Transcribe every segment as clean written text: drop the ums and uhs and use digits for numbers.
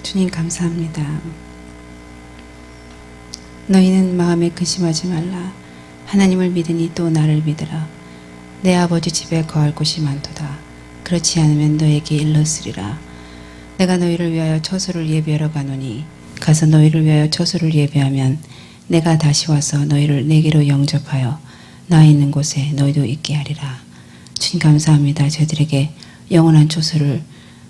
주님 감사합니다. 너희는 마음에 근심하지 말라. 하나님을 믿으니 또 나를 믿으라. 내 아버지 집에 거할 곳이 많도다. 그렇지 않으면 너에게 일렀으리라. 내가 너희를 위하여 처소를 예비하러 가노니 가서 너희를 위하여 처소를 예비하면 내가 다시 와서 너희를 내게로 영접하여 나 있는 곳에 너희도 있게 하리라. 주님 감사합니다. 저희들에게 영원한 처소를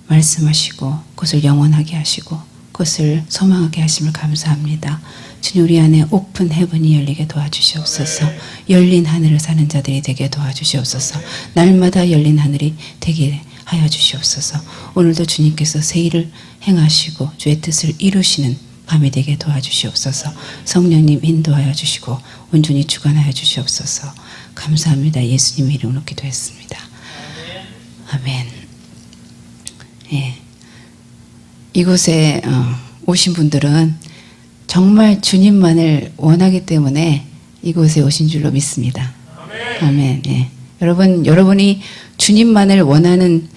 말씀하시고 그것을 영원하게 하시고 그것을 소망하게 하심을 감사합니다. 주님, 우리 안에 오픈 헤븐이 열리게 도와주시옵소서. 열린 하늘을 사는 자들이 되게 도와주시옵소서. 날마다 열린 하늘이 되게 하여 주시옵소서. 오늘도 주님께서 새 일을 행하시고 주의 뜻을 이루시는 밤이 되게 도와주시옵소서. 성령님 인도하여 주시고 온전히 주관하여 주시옵소서. 감사합니다. 예수님 이름으로 기도했습니다. 아멘. 예. 이곳에 오신 분들은 정말 주님만을 원하기 때문에 이곳에 오신 줄로 믿습니다. 아멘. 예. 여러분이 주님만을 원하는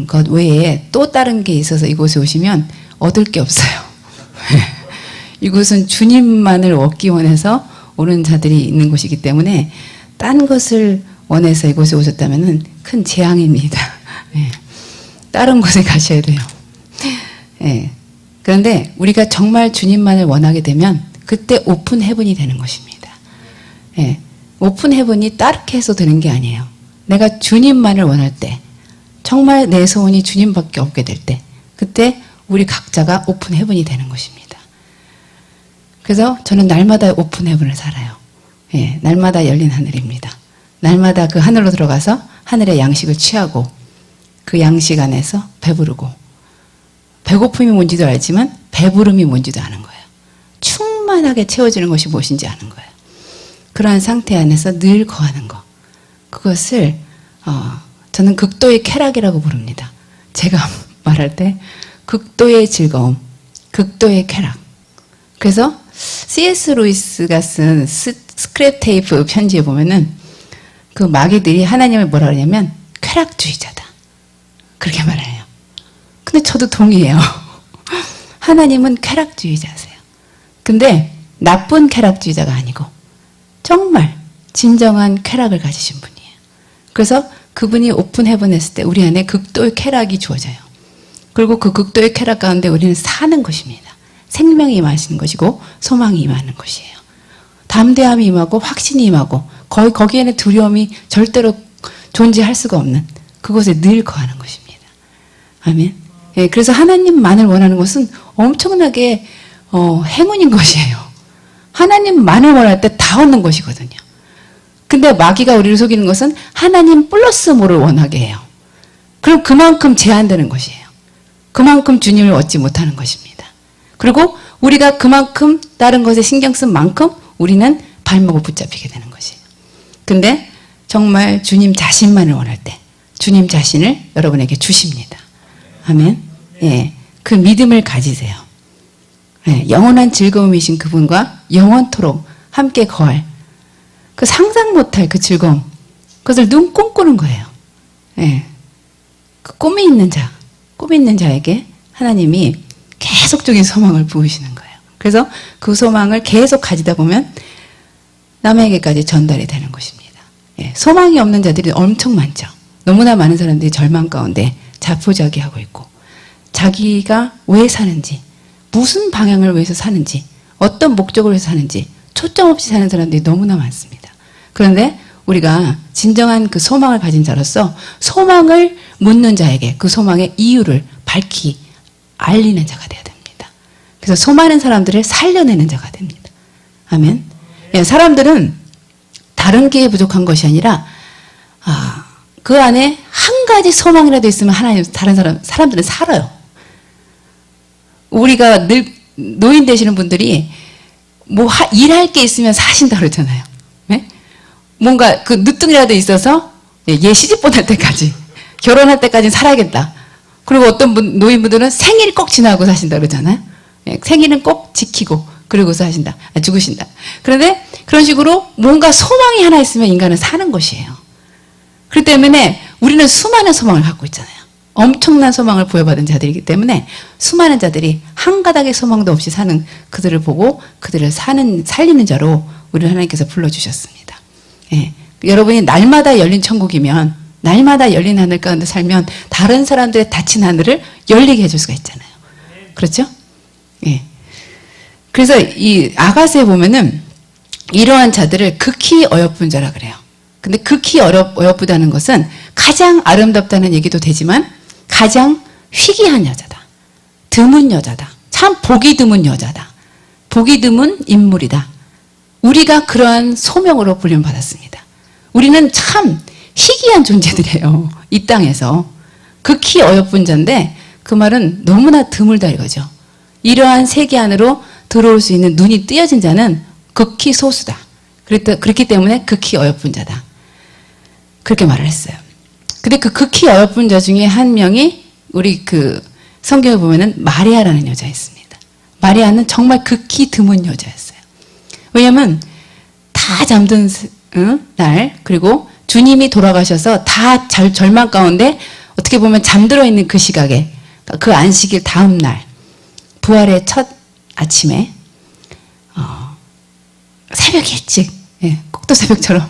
것 외에 또 다른 게 있어서 이곳에 오시면 얻을 게 없어요. 이곳은 주님만을 얻기 원해서 오는 자들이 있는 곳이기 때문에 딴 것을 원해서 이곳에 오셨다면 큰 재앙입니다. 예. 다른 곳에 가셔야 돼요. 예. 그런데 우리가 정말 주님만을 원하게 되면 그때 오픈 헤븐이 되는 것입니다. 예. 오픈 헤븐이 따르게 해서 되는 게 아니에요. 내가 주님만을 원할 때, 정말 내 소원이 주님밖에 없게 될 때, 그때 우리 각자가 오픈 헤븐이 되는 것입니다. 그래서 저는 날마다 오픈 헤븐을 살아요. 예. 날마다 열린 하늘입니다. 날마다 그 하늘로 들어가서 하늘의 양식을 취하고 그 양식 안에서 배부르고, 배고픔이 뭔지도 알지만 배부름이 뭔지도 아는 거예요. 충만하게 채워지는 것이 무엇인지 아는 거예요. 그러한 상태 안에서 늘 거하는 거. 그것을 저는 극도의 쾌락이라고 부릅니다. 제가 말할 때 극도의 즐거움, 극도의 쾌락. 그래서 C.S. 루이스가 쓴 스크랩 테이프 편지에 보면은 그 마귀들이 하나님을 뭐라 그러냐면 쾌락주의자다. 그렇게 말해요. 근데 저도 동의해요. 하나님은 쾌락주의자세요. 근데 나쁜 쾌락주의자가 아니고 정말 진정한 쾌락을 가지신 분이에요. 그래서 그분이 오픈 헤븐 했을 때 우리 안에 극도의 쾌락이 주어져요. 그리고 그 극도의 쾌락 가운데 우리는 사는 것입니다. 생명이 임하시는 것이고 소망이 임하는 것이에요. 담대함이 임하고 확신이 임하고 거기에는 두려움이 절대로 존재할 수가 없는 그곳에 늘 거하는 것입니다. 아멘. 예, 그래서 하나님만을 원하는 것은 엄청나게 행운인 것이에요. 하나님만을 원할 때 다 얻는 것이거든요. 근데 마귀가 우리를 속이는 것은 하나님 플러스 뭐를 원하게 해요. 그럼 그만큼 제한되는 것이에요. 그만큼 주님을 얻지 못하는 것입니다. 그리고 우리가 그만큼 다른 것에 신경 쓴 만큼 우리는 발목을 붙잡히게 되는 것이에요. 근데 정말 주님 자신만을 원할 때 주님 자신을 여러분에게 주십니다. 아멘. 예, 그 믿음을 가지세요. 예, 영원한 즐거움이신 그분과 영원토록 함께 거할 그 상상 못할 그 즐거움, 그것을 눈 꿈꾸는 거예요. 예, 그 꿈이 있는 자에게 하나님이 계속적인 소망을 부으시는 거예요. 그래서 그 소망을 계속 가지다 보면 남에게까지 전달이 되는 것입니다. 예, 소망이 없는 자들이 엄청 많죠. 너무나 많은 사람들이 절망 가운데 자포자기하고 있고 자기가 왜 사는지, 무슨 방향을 위해서 사는지, 어떤 목적을 위해서 사는지 초점 없이 사는 사람들이 너무나 많습니다. 그런데 우리가 진정한 그 소망을 가진 자로서 소망을 묻는 자에게 그 소망의 이유를 밝히 알리는 자가 되어야 됩니다. 그래서 수많은 사람들을 살려내는 자가 됩니다. 아멘. 예, 사람들은 다른 게 부족한 것이 아니라 그 안에 한 가지 소망이라도 있으면 하나님 다른 사람들은 살아요. 우리가 늘 노인 되시는 분들이 뭐 일할 게 있으면 사신다 그러잖아요. 네? 뭔가 그 늦둥이라도 있어서 얘 시집 보낼 때까지 결혼할 때까지 살아야겠다. 그리고 어떤 노인분들은 생일 꼭 지나고 사신다 그러잖아요. 네? 생일은 꼭 지키고 그러고서 하신다. 죽으신다. 그런데 그런 식으로 뭔가 소망이 하나 있으면 인간은 사는 것이에요. 그렇기 때문에 우리는 수많은 소망을 갖고 있잖아요. 엄청난 소망을 부여받은 자들이기 때문에 수많은 자들이 한 가닥의 소망도 없이 사는 그들을 보고 그들을 살리는 자로 우리를 하나님께서 불러주셨습니다. 예. 여러분이 날마다 열린 천국이면, 날마다 열린 하늘 가운데 살면 다른 사람들의 닫힌 하늘을 열리게 해줄 수가 있잖아요. 그렇죠? 예. 그래서 이 아가서에 보면은 이러한 자들을 극히 어여쁜 자라 그래요. 근데 극히 어여쁘다는 것은 가장 아름답다는 얘기도 되지만 가장 희귀한 여자다. 드문 여자다. 참 보기 드문 여자다. 보기 드문 인물이다. 우리가 그러한 소명으로 불림받았습니다. 우리는 참 희귀한 존재들이에요. 이 땅에서. 극히 어여쁜 자인데 그 말은 너무나 드물다 이거죠. 이러한 세계 안으로 들어올 수 있는 눈이 띄어진 자는 극히 소수다. 그렇기 때문에 극히 어여쁜 자다. 그렇게 말을 했어요. 근데 그 극히 어여쁜 자 중에 한 명이 우리 그 성경에 보면은 마리아라는 여자였습니다. 마리아는 정말 극히 드문 여자였어요. 왜냐면 다 잠든 날, 그리고 주님이 돌아가셔서 다 절망 가운데 어떻게 보면 잠들어 있는 그 시각에, 그 안식일 다음 날, 부활의 첫 아침에 새벽 일찍, 꼭두 새벽처럼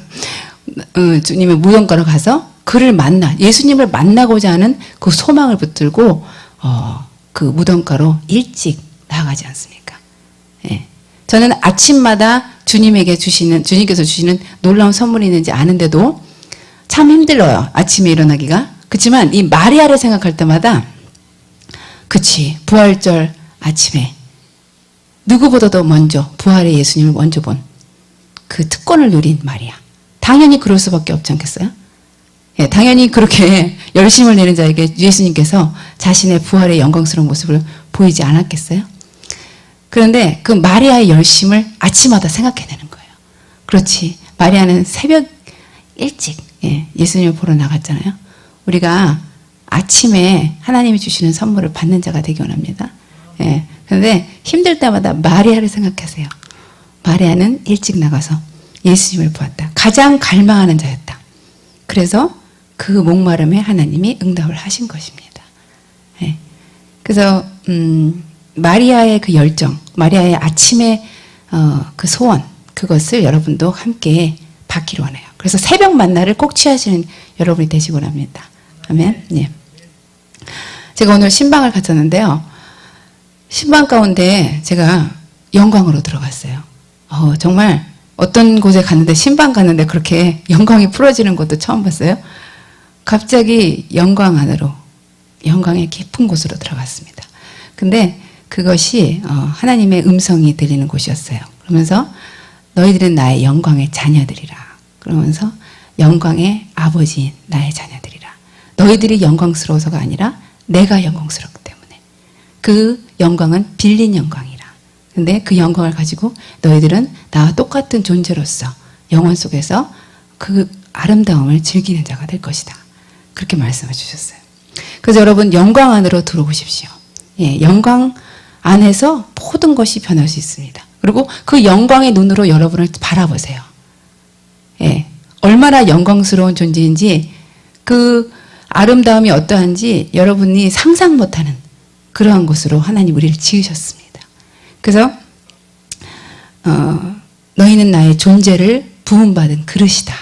주님의 무덤가로 가서 그를 예수님을 만나고자 하는 그 소망을 붙들고 그 무덤가로 일찍 나아가지 않습니까? 저는 아침마다 주님께서 주시는 놀라운 선물이 있는지 아는데도 참 힘들어요. 아침에 일어나기가. 그렇지만 이 마리아를 생각할 때마다, 그치, 부활절 아침에 누구보다도 먼저 부활의 예수님을 먼저 본 그 특권을 누린 마리아. 당연히 그럴 수밖에 없지 않겠어요? 예, 당연히 그렇게 열심을 내는 자에게 예수님께서 자신의 부활의 영광스러운 모습을 보이지 않았겠어요? 그런데 그 마리아의 열심을 아침마다 생각해내는 거예요. 그렇지. 마리아는 새벽 일찍 예수님을 보러 나갔잖아요. 우리가 아침에 하나님이 주시는 선물을 받는 자가 되기 원합니다. 그런데 힘들 때마다 마리아를 생각하세요. 마리아는 일찍 나가서 예수님을 보았다. 가장 갈망하는 자였다. 그래서 그 목마름에 하나님이 응답을 하신 것입니다. 그래서 마리아의 그 열정, 마리아의 아침의 그 소원, 그것을 여러분도 함께 받기를 원해요. 그래서 새벽 만나를 꼭 취하시는 여러분이 되시기 원합니다. 아멘. 예. 제가 오늘 신방을 갔었는데요. 신방 가운데 제가 영광으로 들어갔어요. 정말 어떤 곳에 갔는데, 신방 갔는데 그렇게 영광이 풀어지는 것도 처음 봤어요. 갑자기 영광 안으로, 영광의 깊은 곳으로 들어갔습니다. 근데 그것이 하나님의 음성이 들리는 곳이었어요. 그러면서 너희들은 나의 영광의 자녀들이라. 그러면서 영광의 아버지인 나의 자녀들이라. 너희들이 영광스러워서가 아니라 내가 영광스럽기 때문에. 그 영광은 빌린 영광이라. 근데 그 영광을 가지고 너희들은 나와 똑같은 존재로서 영혼 속에서 그 아름다움을 즐기는 자가 될 것이다. 그렇게 말씀해 주셨어요. 그래서 여러분, 영광 안으로 들어오십시오. 영광 안에서 모든 것이 변할 수 있습니다. 그리고 그 영광의 눈으로 여러분을 바라보세요. 얼마나 영광스러운 존재인지, 그 아름다움이 어떠한지 여러분이 상상 못하는 그러한 곳으로 하나님 우리를 지으셨습니다. 그래서 너희는 나의 존재를 부음받은 그릇이다.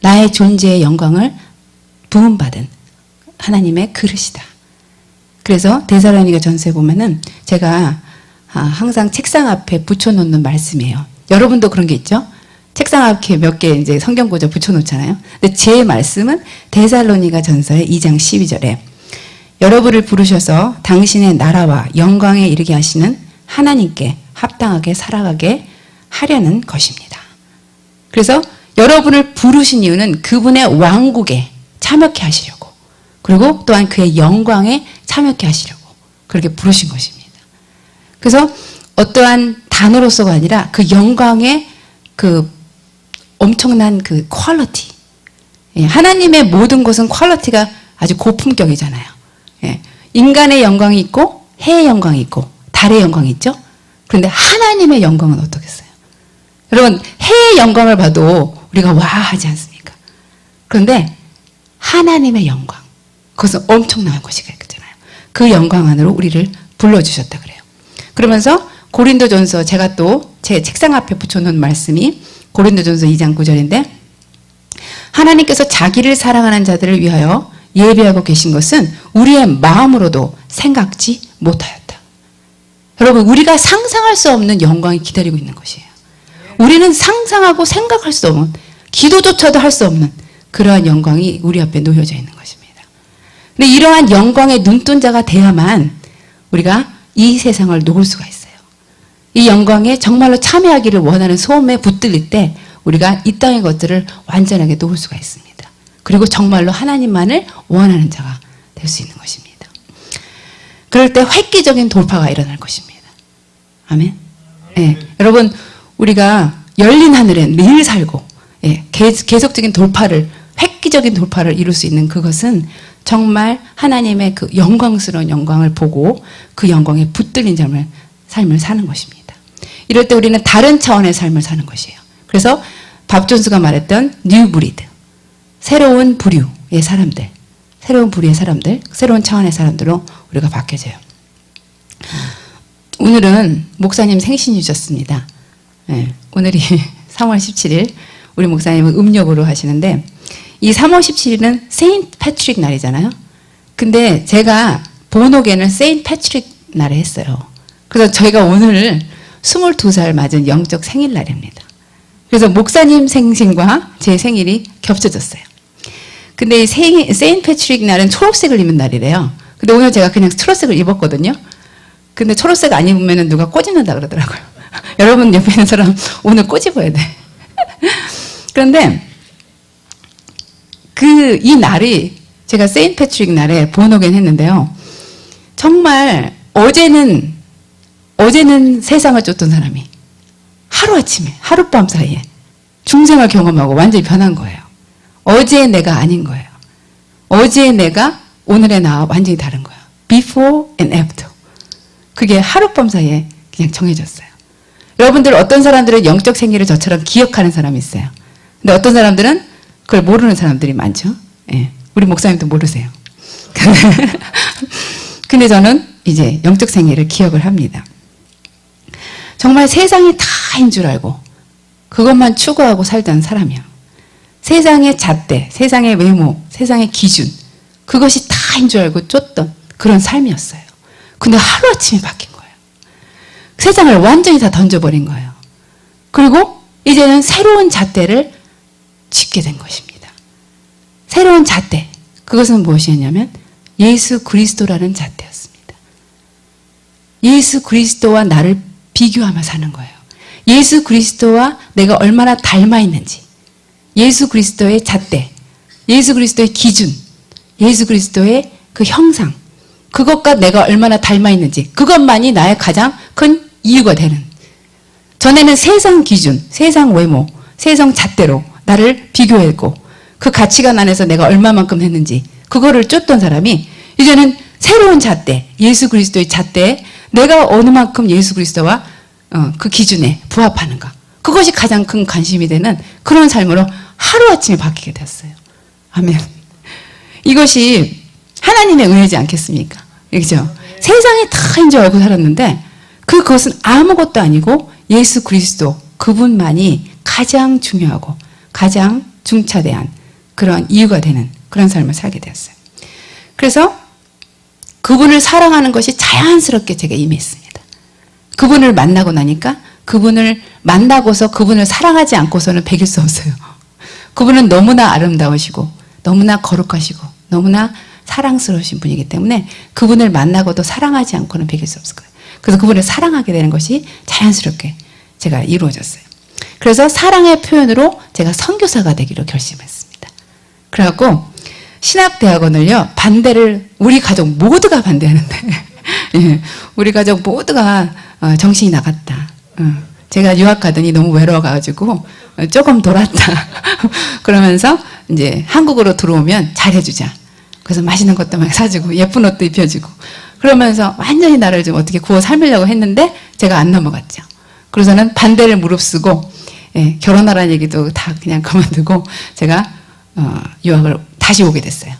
나의 존재의 영광을 부음받은 하나님의 그릇이다. 그래서 데살로니가 전서에 보면은 제가 항상 책상 앞에 붙여놓는 말씀이에요. 여러분도 그런 게 있죠? 책상 앞에 몇 개 이제 성경 구절 붙여놓잖아요. 근데 제 말씀은 데살로니가 전서의 2장 12절에 여러분을 부르셔서 당신의 나라와 영광에 이르게 하시는 하나님께 합당하게 살아가게 하려는 것입니다. 그래서 여러분을 부르신 이유는 그분의 왕국에 참여케 하시려고, 그리고 또한 그의 영광에 참여케 하시려고 그렇게 부르신 것입니다. 그래서 어떠한 단어로서가 아니라 그 영광의 그 엄청난 그 퀄리티, 하나님의 모든 것은 퀄리티가 아주 고품격이잖아요. 인간의 영광이 있고 해의 영광이 있고 달의 영광이 있죠. 그런데 하나님의 영광은 어떻겠어요? 여러분, 해의 영광을 봐도 우리가 와 하지 않습니까? 그런데 하나님의 영광, 그것은 엄청난 것이겠잖아요. 그 영광 안으로 우리를 불러주셨다 그래요. 그러면서 고린도전서, 제가 또 제 책상 앞에 붙여놓은 말씀이 고린도전서 2장 9절인데, 하나님께서 자기를 사랑하는 자들을 위하여 예비하고 계신 것은 우리의 마음으로도 생각지 못하였다. 여러분, 우리가 상상할 수 없는 영광이 기다리고 있는 것이에요. 우리는 상상하고 생각할 수 없는, 기도조차도 할 수 없는 그러한 영광이 우리 앞에 놓여져 있는 것입니다. 근데 이러한 영광의 눈동자가 돼야만 우리가 이 세상을 놓을 수가 있어요. 이 영광에 정말로 참여하기를 원하는 소음에 붙들릴 때 우리가 이 땅의 것들을 완전하게 놓을 수가 있습니다. 그리고 정말로 하나님만을 원하는 자가 될 수 있는 것입니다. 그럴 때 획기적인 돌파가 일어날 것입니다. 아멘. 네. 여러분, 우리가 열린 하늘에 늘 살고, 계속적인 돌파를, 획기적인 돌파를 이룰 수 있는 그것은 정말 하나님의 그 영광스러운 영광을 보고 그 영광에 붙들린 삶을 사는 것입니다. 이럴 때 우리는 다른 차원의 삶을 사는 것이에요. 그래서 밥존스가 말했던 뉴 브리드, 새로운 부류의 사람들, 새로운 부류의 사람들, 새로운 차원의 사람들로 우리가 바뀌어져요. 오늘은 목사님 생신이셨습니다. 오늘이 3월 17일, 우리 목사님은 음력으로 하시는데, 이 3월 17일은 세인트 패트릭 날이잖아요. 근데 제가 본옥에는 세인트 패트릭 날에 했어요. 그래서 저희가 오늘 22살 맞은 영적 생일날입니다. 그래서 목사님 생신과 제 생일이 겹쳐졌어요. 근데 이 세인트 패트릭 날은 초록색을 입는 날이래요. 근데 오늘 제가 그냥 초록색을 입었거든요. 근데 초록색 안 입으면 누가 꼬집는다 그러더라고요. 여러분 옆에 있는 사람 오늘 꼬집어야 돼. 그런데 이 날이 제가 세인트 패트릭 날에 본옥엔 했는데요. 정말 어제는 세상을 쫓던 사람이 하루아침에, 하룻밤 사이에 중생을 경험하고 완전히 변한 거예요. 어제의 내가 아닌 거예요. 어제의 내가 오늘의 나와 완전히 다른 거예요. Before and after. 그게 하룻밤 사이에 그냥 정해졌어요. 여러분들 어떤 사람들은 영적 생리를 저처럼 기억하는 사람이 있어요. 근데 어떤 사람들은 그걸 모르는 사람들이 많죠. 우리 목사님도 모르세요. 근데 저는 이제 영적 생리를 기억을 합니다. 정말 세상이 다인 줄 알고 그것만 추구하고 살던 사람이요. 세상의 잣대, 세상의 외모, 세상의 기준, 그것이 다인 줄 알고 쫓던 그런 삶이었어요. 근데 하루아침에 바뀐 거예요. 세상을 완전히 다 던져버린 거예요. 그리고 이제는 새로운 잣대를 짚게 된 것입니다. 새로운 잣대, 그것은 무엇이었냐면 예수 그리스도라는 잣대였습니다. 예수 그리스도와 나를 비교하며 사는 거예요. 예수 그리스도와 내가 얼마나 닮아 있는지, 예수 그리스도의 잣대, 예수 그리스도의 기준, 예수 그리스도의 그 형상, 그것과 내가 얼마나 닮아 있는지, 그것만이 나의 가장 큰 이유가 되는. 전에는 세상 기준, 세상 외모, 세상 잣대로 나를 비교했고 그 가치관 안에서 내가 얼마만큼 했는지 그거를 쫓던 사람이 이제는 새로운 잣대, 예수 그리스도의 잣대에 내가 어느 만큼 예수 그리스도와 그 기준에 부합하는가, 그것이 가장 큰 관심이 되는 그런 삶으로 하루아침에 바뀌게 되었어요. 아멘. 이것이 하나님의 은혜지 않겠습니까? 그죠? 세상이 다인 줄 알고 살았는데 그것은 아무것도 아니고 예수 그리스도 그분만이 가장 중요하고 가장 중차대한 그런 이유가 되는 그런 삶을 살게 되었어요. 그래서 그분을 사랑하는 것이 자연스럽게 제게 임했습니다. 그분을 만나고 나니까 그분을 만나고서 그분을 사랑하지 않고서는 배길 수 없어요. 그분은 너무나 아름다우시고 너무나 거룩하시고 너무나 사랑스러우신 분이기 때문에 그분을 만나고도 사랑하지 않고는 배길 수 없을 거예요. 그래서 그분을 사랑하게 되는 것이 자연스럽게 제가 이루어졌어요. 그래서 사랑의 표현으로 제가 선교사가 되기로 결심했습니다. 그래갖고 신학대학원을요, 반대를 우리 가족 모두가 반대하는데 예, 우리 가족 모두가 정신이 나갔다. 제가 유학 가더니 너무 외로워가지고 조금 돌았다. 그러면서 이제 한국으로 들어오면 잘해주자. 그래서 맛있는 것도 막 사주고 예쁜 옷도 입혀주고 그러면서 완전히 나를 좀 어떻게 구워 삶으려고 했는데 제가 안 넘어갔죠. 그래서는 반대를 무릅쓰고 결혼하라는 얘기도 다 그냥 그만두고 제가 유학을 다시 오게 됐어요.